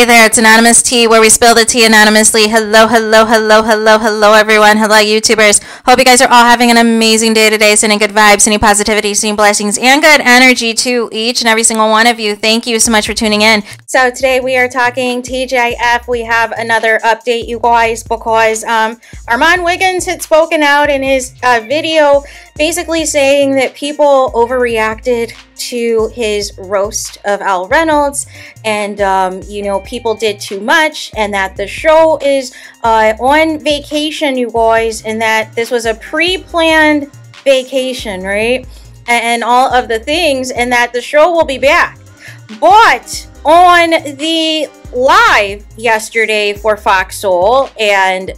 Hey there, it's Anonymous Tea, where we spill the tea anonymously. Hello, hello, hello, hello, hello, everyone. Hello, YouTubers. Hope you guys are all having an amazing day today, sending good vibes, sending positivity, sending blessings, and good energy to each and every single one of you. Thank you so much for tuning in. So today we are talking TGIF. We have another update, you guys, because Armon Wiggins had spoken out in his video, basically saying that people overreacted to his roast of Al Reynolds, and you know, people did too much, and that the show is on vacation, you guys, and that this was a pre-planned vacation, right? And all of the things, and that the show will be back. But on the live yesterday for Fox Soul and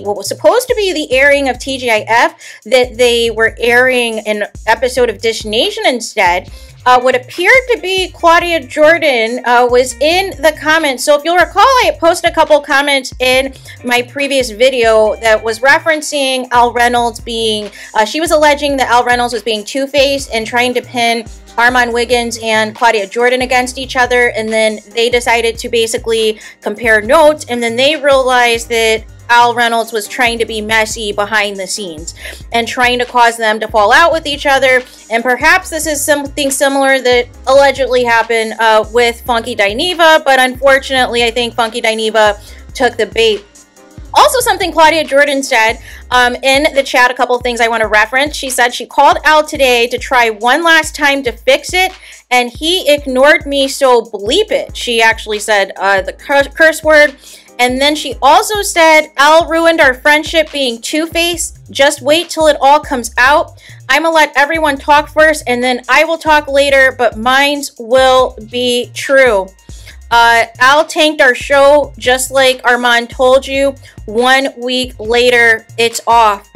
what was supposed to be the airing of TGIF, that they were airing an episode of Dish Nation instead, what appeared to be Claudia Jordan was in the comments. So if you'll recall, I posted a couple comments in my previous video that was referencing Al Reynolds being, she was alleging that Al Reynolds was being two-faced and trying to pin Armon Wiggins and Claudia Jordan against each other, and then they decided to basically compare notes, and then they realized that Al Reynolds was trying to be messy behind the scenes and trying to cause them to fall out with each other. And perhaps this is something similar that allegedly happened with Funky Dineva, but unfortunately I think Funky Dineva took the bait. Also, something Claudia Jordan said in the chat, a couple things I want to reference. She said she called Al today to try one last time to fix it, and he ignored me, so bleep it. She actually said the curse word. And then she also said, Al ruined our friendship being two-faced. Just wait till it all comes out. I'm gonna let everyone talk first, and then I will talk later, but mines will be true. Al tanked our show, just like Armon told you. 1 week later, it's off.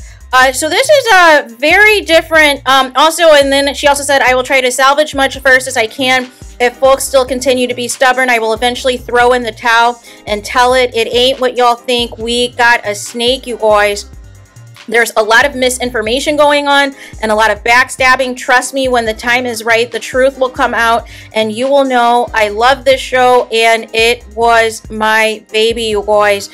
So this is a very different, also, and then she also said, I will try to salvage much first as I can. If folks still continue to be stubborn, I will eventually throw in the towel and tell it ain't what y'all think. We got a snake, you guys. There's a lot of misinformation going on and a lot of backstabbing. Trust me, when the time is right, the truth will come out and you will know. I love this show and it was my baby, you guys.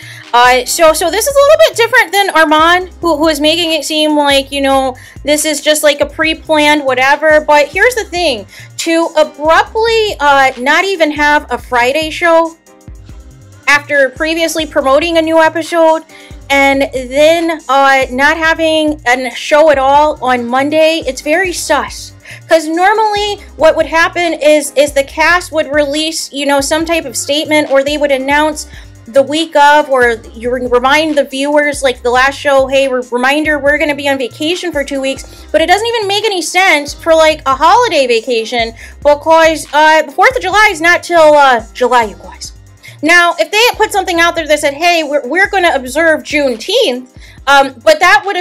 So this is a little bit different than Armon, who is making it seem like, you know, this is just like a pre-planned whatever. But here's the thing, to abruptly not even have a Friday show after previously promoting a new episode, and then not having a show at all on Monday, it's very sus. Because normally what would happen is the cast would release, you know, some type of statement, or they would announce the week of, or you remind the viewers, like the last show, hey, reminder, we're going to be on vacation for 2 weeks. But it doesn't even make any sense for like a holiday vacation, because the 4th of July is not till July, you guys. Now, if they had put something out there that said, hey, we're going to observe Juneteenth, but that would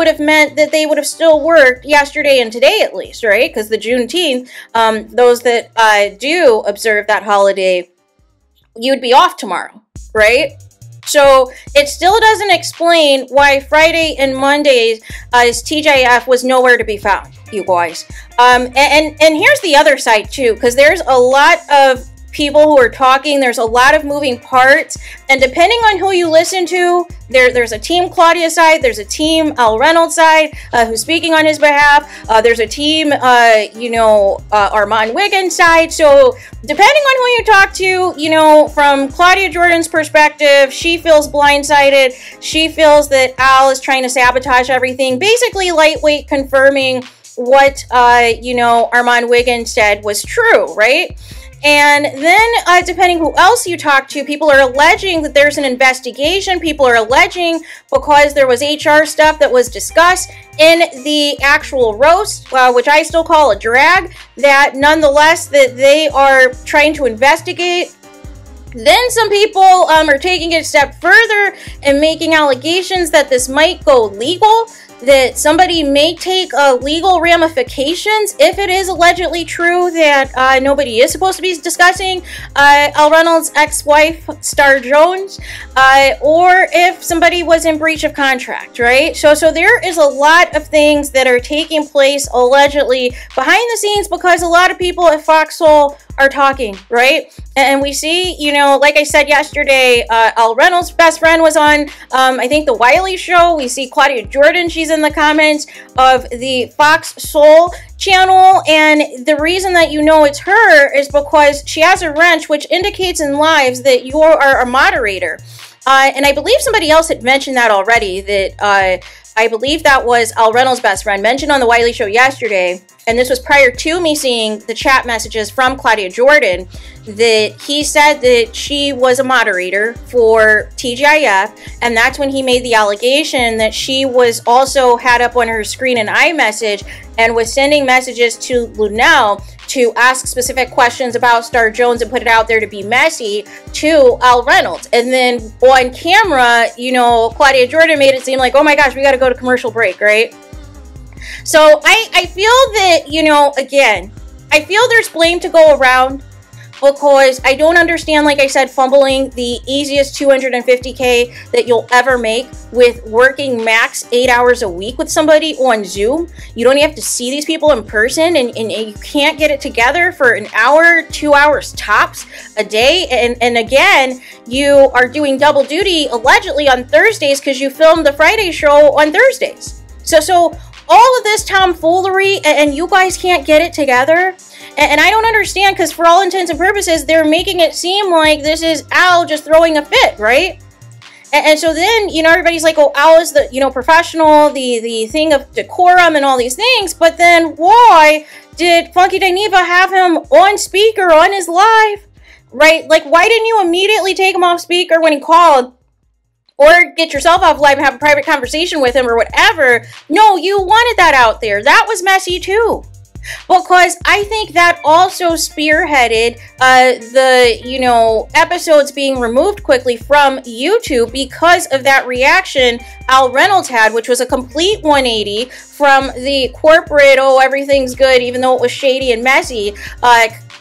have meant that they would have still worked yesterday and today at least, right? Because the Juneteenth, those that do observe that holiday, you'd be off tomorrow, right? So it still doesn't explain why Friday and Mondays TGIF was nowhere to be found, you guys. And here's the other side too, because there's a lot of people who are talking, there's a lot of moving parts, and depending on who you listen to, there's a team Claudia side, there's a team Al Reynolds side who's speaking on his behalf, there's a team you know, Armon Wiggins side. So depending on who you talk to, you know, from Claudia Jordan's perspective, she feels blindsided, she feels that Al is trying to sabotage everything, basically lightweight confirming what you know, Armon Wiggins said was true, right? And then, depending who else you talk to, people are alleging that there's an investigation. People are alleging, because there was HR stuff that was discussed in the actual roast, which I still call a drag, that nonetheless that they are trying to investigate. Then some people are taking it a step further and making allegations that this might go legal, that somebody may take legal ramifications if it is allegedly true that nobody is supposed to be discussing Al Reynolds' ex-wife, Star Jones, or if somebody was in breach of contract, right? So there is a lot of things that are taking place allegedly behind the scenes, because a lot of people at Fox Soul are talking, right? And we see, you know, like I said yesterday, Al Reynolds' best friend was on, I think, the Wiley show. We see Claudia Jordan, she's in the comments of the Fox Soul channel, and the reason that you know it's her is because she has a wrench, which indicates in lives that you are a moderator. And I believe somebody else had mentioned that already, that I believe that was Al Reynolds' best friend mentioned on the Wiley show yesterday, and this was prior to me seeing the chat messages from Claudia Jordan, that he said that she was a moderator for TGIF, and that's when he made the allegation that she was also had up on her screen an iMessage and was sending messages to Lunel to ask specific questions about Star Jones and put it out there to be messy to Al Reynolds. And then on camera, you know, Claudia Jordan made it seem like, oh my gosh, we got to go to commercial break, right? So I feel that, you know, again, I feel there's blame to go around, because I don't understand, like I said, fumbling the easiest $250K that you'll ever make with working max 8 hours a week with somebody on Zoom. You don't even have to see these people in person, and you can't get it together for an hour, 2 hours tops a day. And again, you are doing double duty allegedly on Thursdays because you filmed the Friday show on Thursdays. So all of this tomfoolery, and you guys can't get it together. And I don't understand, because for all intents and purposes, they're making it seem like this is Al just throwing a fit, right? And so then, you know, everybody's like, oh, Al is the, you know, professional, the thing of decorum and all these things. But then why did Funky Dineva have him on speaker on his live, right? Like, why didn't you immediately take him off speaker when he called? Or get yourself off live and have a private conversation with him or whatever. No, you wanted that out there. That was messy too. Because I think that also spearheaded the, you know, episodes being removed quickly from YouTube because of that reaction Al Reynolds had, which was a complete 180 from the corporate, oh, everything's good, even though it was shady and messy,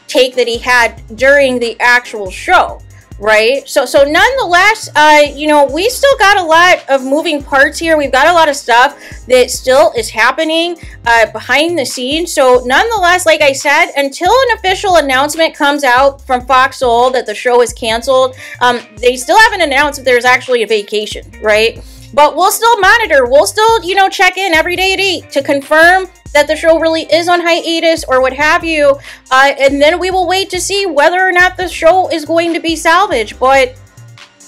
take that he had during the actual show. Right? So nonetheless, you know, we still got a lot of moving parts here. We've got a lot of stuff that still is happening behind the scenes. So nonetheless, like I said, until an official announcement comes out from Fox Soul that the show is canceled, they still haven't announced if there's actually a vacation, right? But we'll still monitor. We'll still, you know, check in every day at 8 to confirm that the show really is on hiatus or what have you, and then we will wait to see whether or not the show is going to be salvaged. But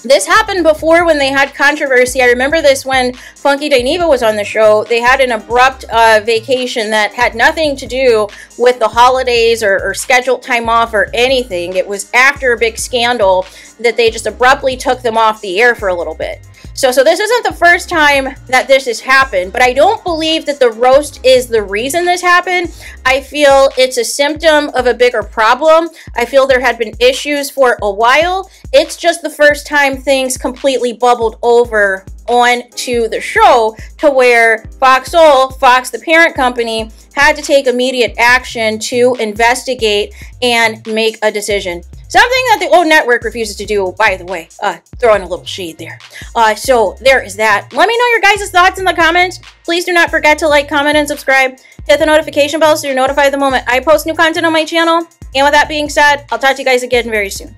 this happened before when they had controversy. I remember this when Funky Dineva was on the show. They had an abrupt vacation that had nothing to do with the holidays or scheduled time off or anything. It was after a big scandal that they just abruptly took them off the air for a little bit. So this isn't the first time that this has happened, but I don't believe that the roast is the reason this happened. I feel it's a symptom of a bigger problem. I feel there had been issues for a while. It's just the first time things completely bubbled over onto the show to where Fox Soul, Fox the parent company, had to take immediate action to investigate and make a decision. Something that the old network refuses to do, by the way. Throwing a little shade there. So there is that. Let me know your guys' thoughts in the comments. Please do not forget to like, comment, and subscribe. Hit the notification bell so you're notified the moment I post new content on my channel. And with that being said, I'll talk to you guys again very soon.